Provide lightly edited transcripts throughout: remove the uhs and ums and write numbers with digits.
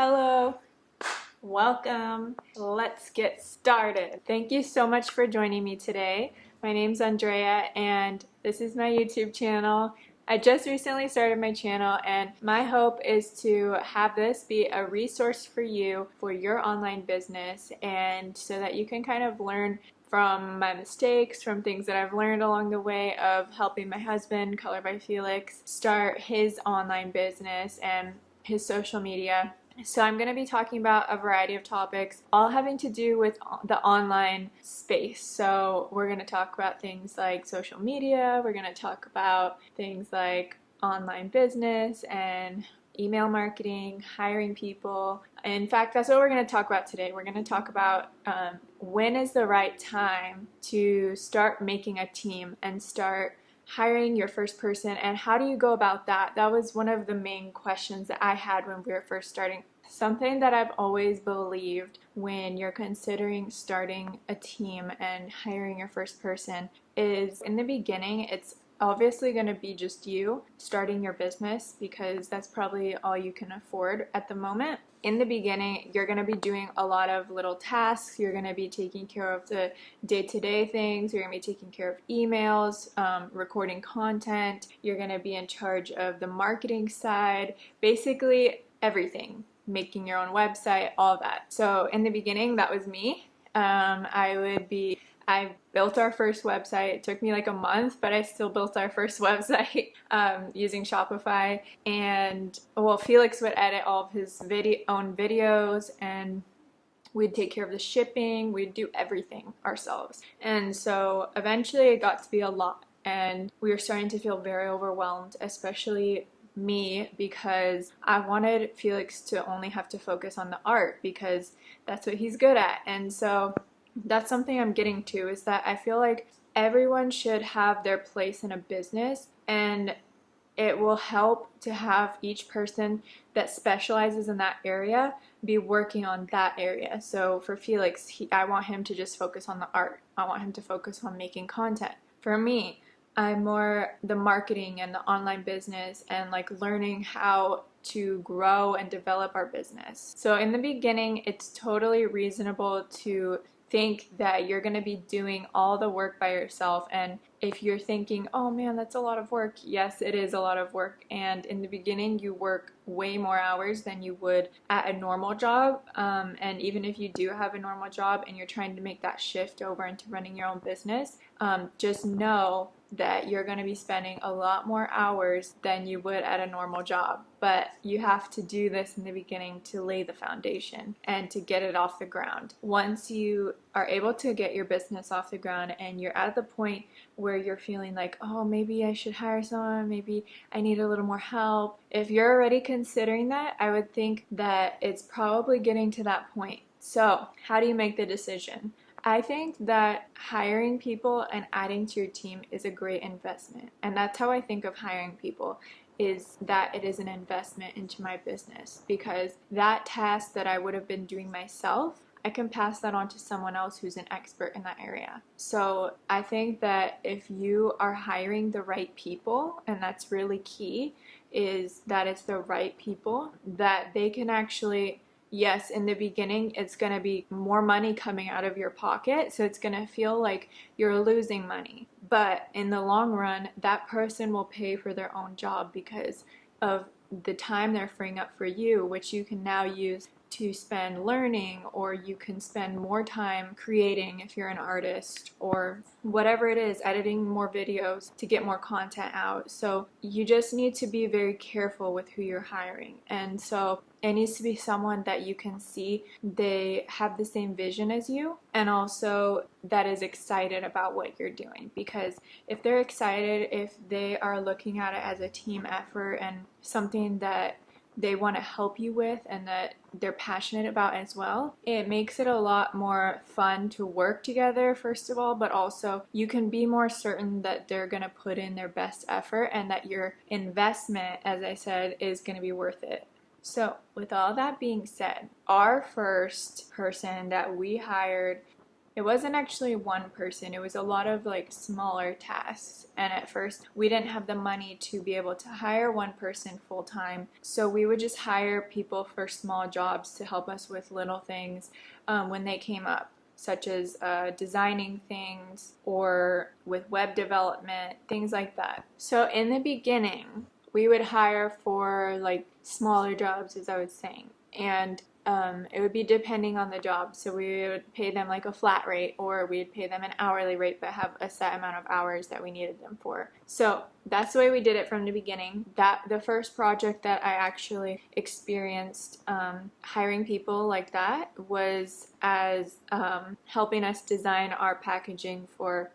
Hello, welcome. Let's get started. Thank you so much for joining me today. My name's Andrea and this is my YouTube channel. I just recently started my channel and my hope is to have this be a resource for you for your online business, and so that you can kind of learn from my mistakes, from things that I've learned along the way of helping my husband, Color by Felix, start his online business and his social media. So I'm going to be talking about a variety of topics, all having to do with the online space. So we're going to talk about things like social media, we're going to talk about things like online business and email marketing, hiring people. In fact, that's what we're going to talk about today. We're going to talk about when is the right time to start making a team and start hiring your first person, and how do you go about that? That was one of the main questions that I had when we were first starting. Something that I've always believed when you're considering starting a team and hiring your first person is, in the beginning, it's obviously going to be just you starting your business because that's probably all you can afford at the moment. In the beginning, you're going to be doing a lot of little tasks. You're going to be taking care of the day-to-day things. You're going to be taking care of emails, recording content. You're going to be in charge of the marketing side, basically everything, making your own website, all that. So in the beginning, that was me. I built our first website. It took me like a month, but I still built our first website using Shopify. And well, Felix would edit all of his own videos, and we'd take care of the shipping. We'd do everything ourselves. And so eventually it got to be a lot, and we were starting to feel very overwhelmed, especially me, because I wanted Felix to only have to focus on the art because that's what he's good at. And so that's something I'm getting to, is that I feel like everyone should have their place in a business, and it will help to have each person that specializes in that area be working on that area. So for Felix, I want him to just focus on the art. I want him to focus on making content. For me, I'm more the marketing and the online business and like learning how to grow and develop our business. So in the beginning, it's totally reasonable to think that you're going to be doing all the work by yourself. And if you're thinking, oh man, that's a lot of work, yes, it is a lot of work. And in the beginning, you work way more hours than you would at a normal job. And even if you do have a normal job and you're trying to make that shift over into running your own business, just know that you're going to be spending a lot more hours than you would at a normal job. But you have to do this in the beginning to lay the foundation and to get it off the ground. Once you are able to get your business off the ground and you're at the point where you're feeling like, oh, maybe I should hire someone, maybe I need a little more help. If you're already considering that, I would think that it's probably getting to that point. So how do you make the decision? I think that hiring people and adding to your team is a great investment. And that's how I think of hiring people, is that it is an investment into my business, because that task that I would have been doing myself, I can pass that on to someone else who's an expert in that area. So I think that if you are hiring the right people, and that's really key, is that it's the right people, that they can actually, yes, in the beginning, it's going to be more money coming out of your pocket, so it's going to feel like you're losing money. But in the long run, that person will pay for their own job because of the time they're freeing up for you, which you can now use to spend learning, or you can spend more time creating if you're an artist, or whatever it is, editing more videos to get more content out. So you just need to be very careful with who you're hiring. And so it needs to be someone that you can see they have the same vision as you, and also that is excited about what you're doing. Because if they're excited, if they are looking at it as a team effort and something that they want to help you with and that they're passionate about as well, it makes it a lot more fun to work together, first of all, but also you can be more certain that they're going to put in their best effort and that your investment, as I said, is going to be worth it. So with all that being said, our first person that we hired, it wasn't actually one person, it was a lot of like smaller tasks. And at first, we didn't have the money to be able to hire one person full time. So we would just hire people for small jobs to help us with little things when they came up, such as designing things or with web development, things like that. So in the beginning, we would hire for like smaller jobs, as I was saying, and it would be depending on the job. So we would pay them like a flat rate, or we'd pay them an hourly rate but have a set amount of hours that we needed them for. So that's the way we did it from the beginning. That the first project that I actually experienced hiring people like that was as helping us design our packaging for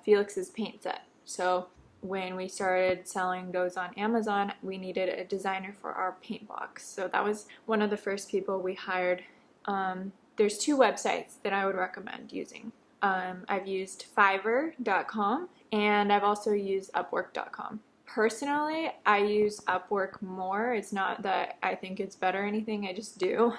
Felix's paint set. So when we started selling those on Amazon, we needed a designer for our paint box. So that was one of the first people we hired. There's two websites that I would recommend using. I've used Fiverr.com and I've also used Upwork.com. Personally, I use Upwork more. It's not that I think it's better or anything, I just do.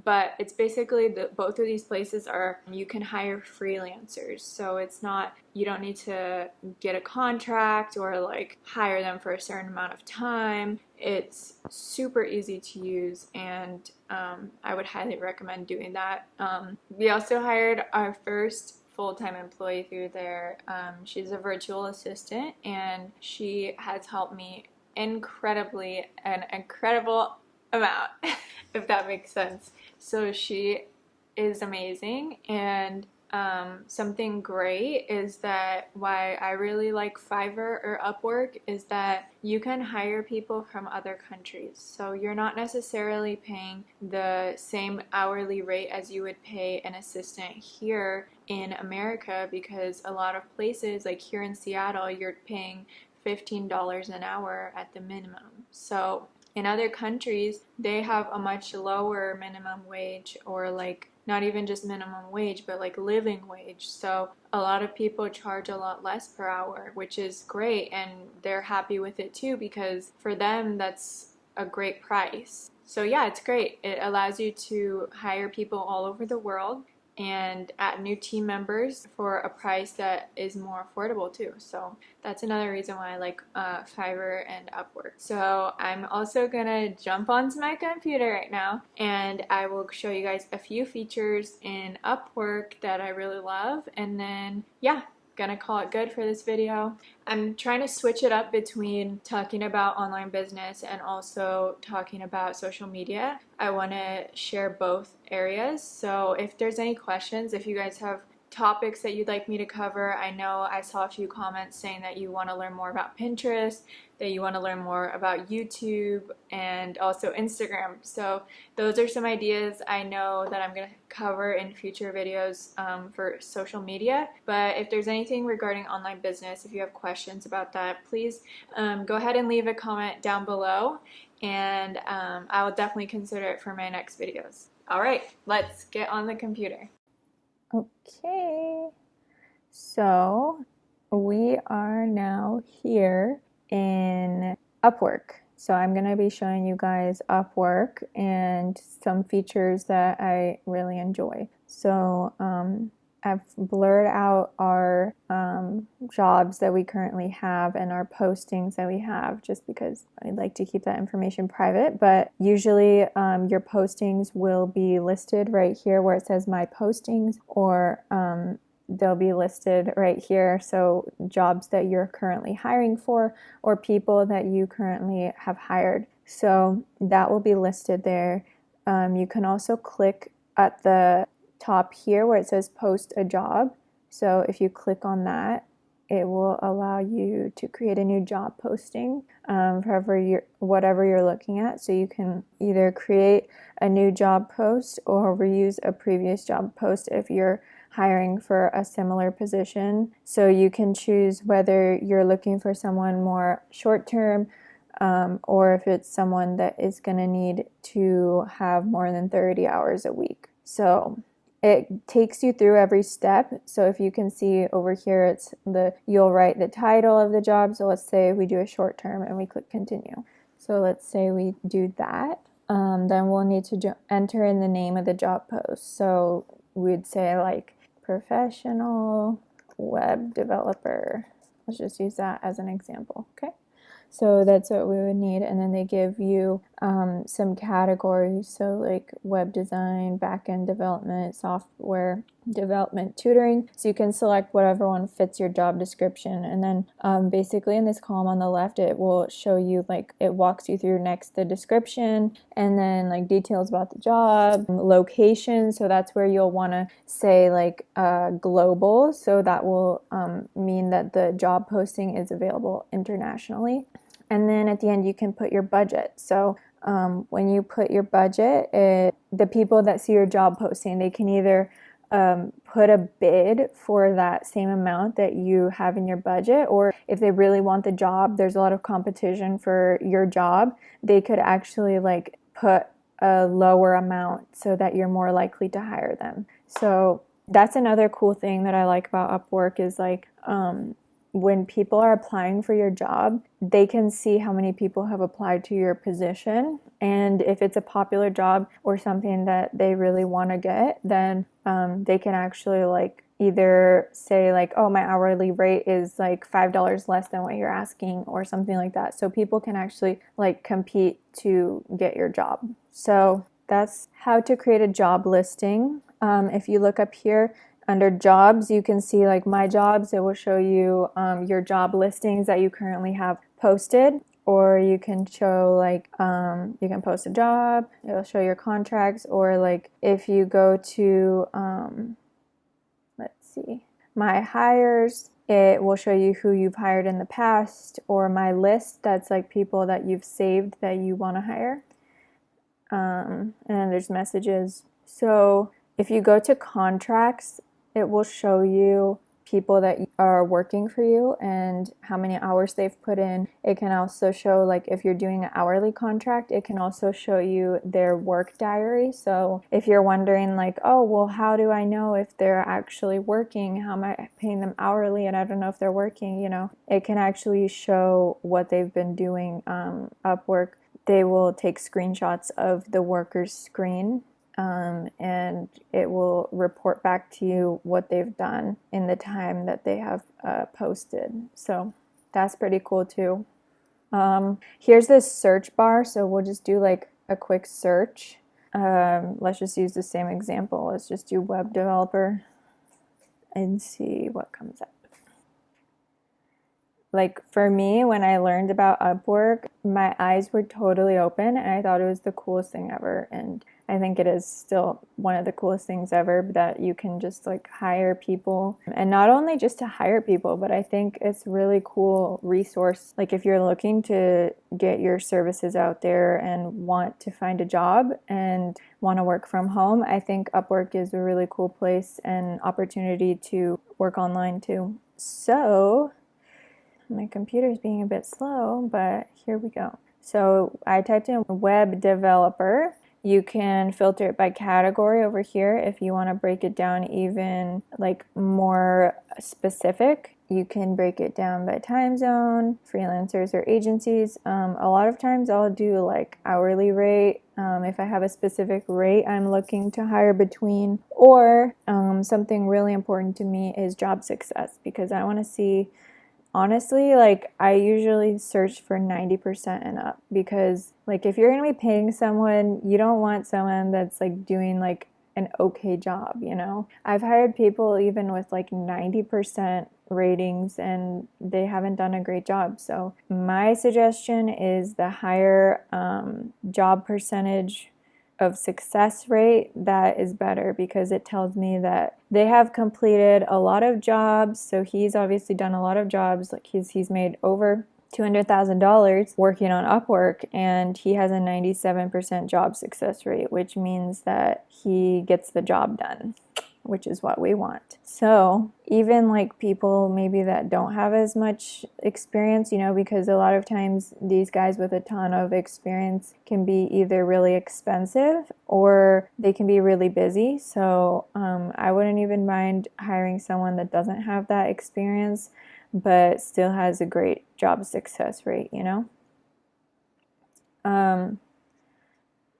But it's basically both of these places are, you can hire freelancers. So it's not, you don't need to get a contract or like hire them for a certain amount of time. It's super easy to use, and I would highly recommend doing that. We also hired our first full-time employee through there. She's a virtual assistant, and she has helped me incredibly, an incredible amount, if that makes sense. So she is amazing, and something great is that why I really like Fiverr or Upwork is that you can hire people from other countries. So you're not necessarily paying the same hourly rate as you would pay an assistant here in America, because a lot of places, like here in Seattle, you're paying $15 an hour at the minimum. So in other countries, they have a much lower minimum wage, or like not even just minimum wage, but like living wage. So a lot of people charge a lot less per hour, which is great, and they're happy with it too, because for them that's a great price. So yeah, it's great. It allows you to hire people all over the world and add new team members for a price that is more affordable too. So that's another reason why I like Fiverr and Upwork. So I'm also gonna jump onto my computer right now, and I will show you guys a few features in Upwork that I really love, and then yeah, gonna call it good for this video. I'm trying to switch it up between talking about online business and also talking about social media. I want to share both areas. So if there's any questions, if you guys have topics that you'd like me to cover, I know I saw a few comments saying that you want to learn more about Pinterest, that you want to learn more about YouTube, and also Instagram. So those are some ideas I know that I'm going to cover in future videos for social media. But if there's anything regarding online business, if you have questions about that, please go ahead and leave a comment down below, and I will definitely consider it for my next videos. All right, let's get on the computer. Okay, so we are now here in Upwork. So I'm going to be showing you guys Upwork and some features that I really enjoy. So I've blurred out our jobs that we currently have and our postings that we have, just because I'd like to keep that information private. But usually your postings will be listed right here where it says my postings, or they'll be listed right here. So jobs that you're currently hiring for, or people that you currently have hired. So that will be listed there. You can also click at the top here where it says post a job. So if you click on that, it will allow you to create a new job posting for whatever you're looking at. So you can either create a new job post or reuse a previous job post if you're hiring for a similar position. So you can choose whether you're looking for someone more short-term or if it's someone that is going to need to have more than 30 hours a week. So it takes you through every step. So if you can see over here, you'll write the title of the job. So let's say we do a short term and we click continue. So let's say we do that. Then we'll need to enter in the name of the job post. So we'd say like professional web developer. Let's just use that as an example, okay? So that's what we would need. And then they give you some categories. So like web design, backend development, software development, tutoring. So you can select whatever one fits your job description. And then basically in this column on the left, it will show you, like, it walks you through next the description and then like details about the job, location. So that's where you'll want to say like global. So that will mean that the job posting is available internationally. And then at the end, you can put your budget. So when you put your budget, the people that see your job posting, they can either put a bid for that same amount that you have in your budget, or if they really want the job, there's a lot of competition for your job, they could actually like put a lower amount so that you're more likely to hire them. So that's another cool thing that I like about Upwork is like when people are applying for your job, they can see how many people have applied to your position. And if it's a popular job or something that they really want to get, then they can actually like either say like, oh, my hourly rate is like $5 less than what you're asking or something like that. So people can actually like compete to get your job. So that's how to create a job listing. If you look up here, under jobs, you can see like my jobs. It will show you your job listings that you currently have posted, or you can show like you can post a job, it'll show your contracts, or like if you go to let's see, my hires, it will show you who you've hired in the past, or my list, that's like people that you've saved that you want to hire. And then there's messages. So if you go to contracts, it will show you people that are working for you and how many hours they've put in. It can also show, like, if you're doing an hourly contract, it can also show you their work diary. So if you're wondering like, oh, well, how do I know if they're actually working? How am I paying them hourly and I don't know if they're working? You know, it can actually show what they've been doing. Upwork, they will take screenshots of the worker's screen. And it will report back to you what they've done in the time that they have posted. So that's pretty cool too. Here's this search bar. So we'll just do like a quick search. Let's just use the same example. Let's just do web developer and see what comes up. Like for me, when I learned about Upwork, my eyes were totally open and I thought it was the coolest thing ever. And I think it is still one of the coolest things ever, that you can just like hire people, and not only just to hire people, but I think it's a really cool resource. Like if you're looking to get your services out there and want to find a job and want to work from home, I think Upwork is a really cool place and opportunity to work online too. So my computer's being a bit slow, but here we go. So I typed in web developer. You can filter it by category over here if you want to break it down even like more specific. You can break it down by time zone, freelancers or agencies. A lot of times I'll do like hourly rate. If I have a specific rate I'm looking to hire between, or something really important to me is job success, because I want to see, honestly, like I usually search for 90% and up, because like if you're going to be paying someone, you don't want someone that's like doing like an okay job, you know? I've hired people even with like 90% ratings and they haven't done a great job. So my suggestion is the higher job percentage of success rate, that is better, because it tells me that they have completed a lot of jobs. So he's obviously done a lot of jobs. Like he's made over $200,000 working on Upwork, and he has a 97% job success rate, which means that he gets the job done, which is what we want. So even like people maybe that don't have as much experience, you know, because a lot of times these guys with a ton of experience can be either really expensive or they can be really busy. So I wouldn't even mind hiring someone that doesn't have that experience but still has a great job success rate, you know?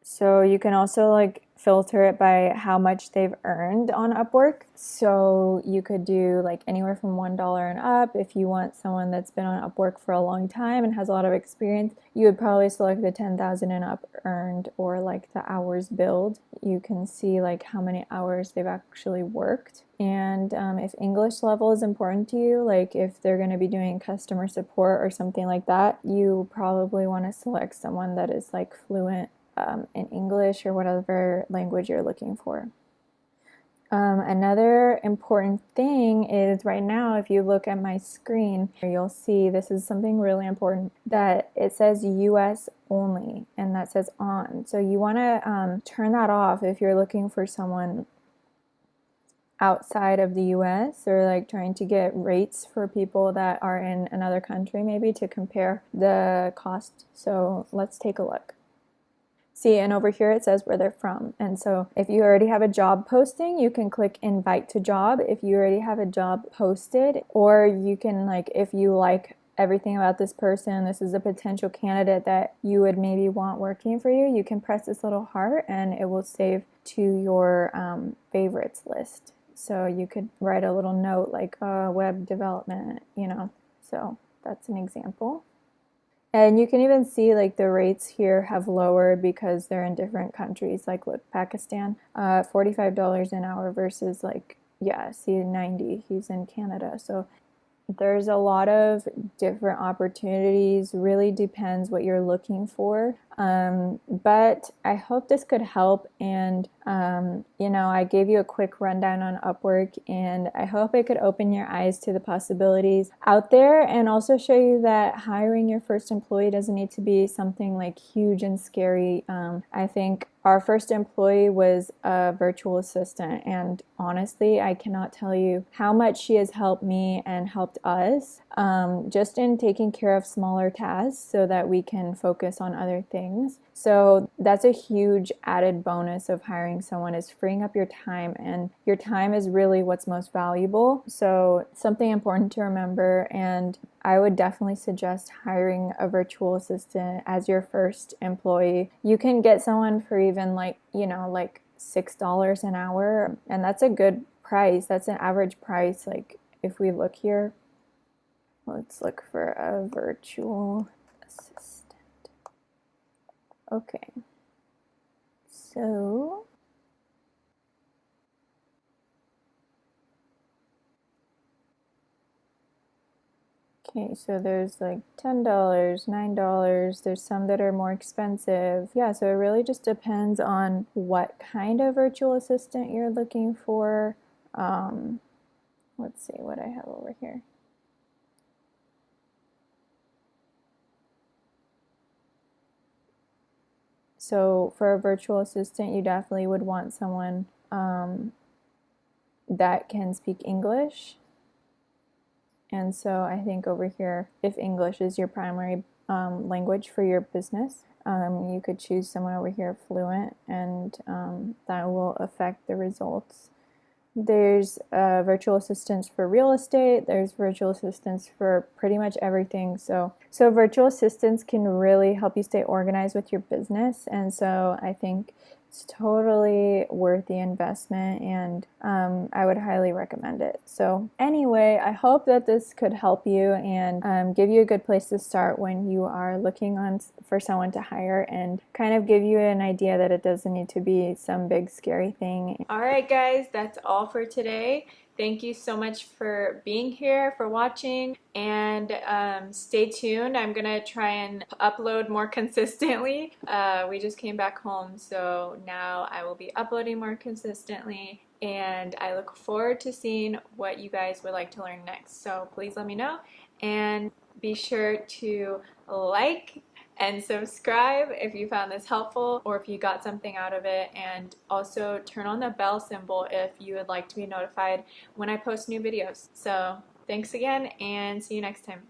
So you can also like filter it by how much they've earned on Upwork. So you could do like anywhere from $1 and up. If you want someone that's been on Upwork for a long time and has a lot of experience, you would probably select the 10,000 and up earned, or like the hours billed. You can see like how many hours they've actually worked. And if English level is important to you, like if they're going to be doing customer support or something like that, you probably want to select someone that is like fluent in English or whatever language you're looking for. Another important thing is right now, if you look at my screen, you'll see this is something really important, that it says US only, and that says on. So you want to turn that off if you're looking for someone outside of the US, or like trying to get rates for people that are in another country, maybe to compare the cost. So let's take a look. See, and over here it says where they're from. And so if you already have a job posting, you can click invite to job if you already have a job posted, or you can, like, if you like everything about this person, this is a potential candidate that you would maybe want working for you, you can press this little heart and it will save to your favorites list. So you could write a little note like web development, you know. So that's an example. And you can even see like the rates here have lowered because they're in different countries. Like look, Pakistan, $45 an hour versus like, yeah, see 90, he's in Canada. So there's a lot of different opportunities, really depends what you're looking for. But I hope this could help, and you know, I gave you a quick rundown on Upwork, and I hope it could open your eyes to the possibilities out there, and also show you that hiring your first employee doesn't need to be something like huge and scary. I think our first employee was a virtual assistant, and honestly, I cannot tell you how much she has helped me and helped us just in taking care of smaller tasks so that we can focus on other things. So that's a huge added bonus of hiring someone, is freeing up your time, and your time is really what's most valuable. So something important to remember, and I would definitely suggest hiring a virtual assistant as your first employee. You can get someone for even like, you know, like $6 an hour, and that's a good price. That's an average price. Like if we look here, let's look for a virtual assistant. Okay, so okay, so there's like $10, $9, there's some that are more expensive. Yeah, so it really just depends on what kind of virtual assistant you're looking for. Let's see what I have over here. So for a virtual assistant, you definitely would want someone that can speak English. And so I think over here, if English is your primary language for your business, you could choose someone over here fluent, and that will affect the results. There's virtual assistants for real estate. There's virtual assistants for pretty much everything. So virtual assistants can really help you stay organized with your business. And so I think it's totally worth the investment, and I would highly recommend it. So anyway, I hope that this could help you and give you a good place to start when you are looking for someone to hire, and kind of give you an idea that it doesn't need to be some big scary thing. All right, guys, that's all for today. Thank you so much for being here, for watching, and stay tuned. I'm gonna try and upload more consistently. We just came back home, so now I will be uploading more consistently, and I look forward to seeing what you guys would like to learn next. So please let me know, and be sure to like and subscribe if you found this helpful or if you got something out of it, and also turn on the bell symbol if you would like to be notified when I post new videos. So thanks again, and see you next time.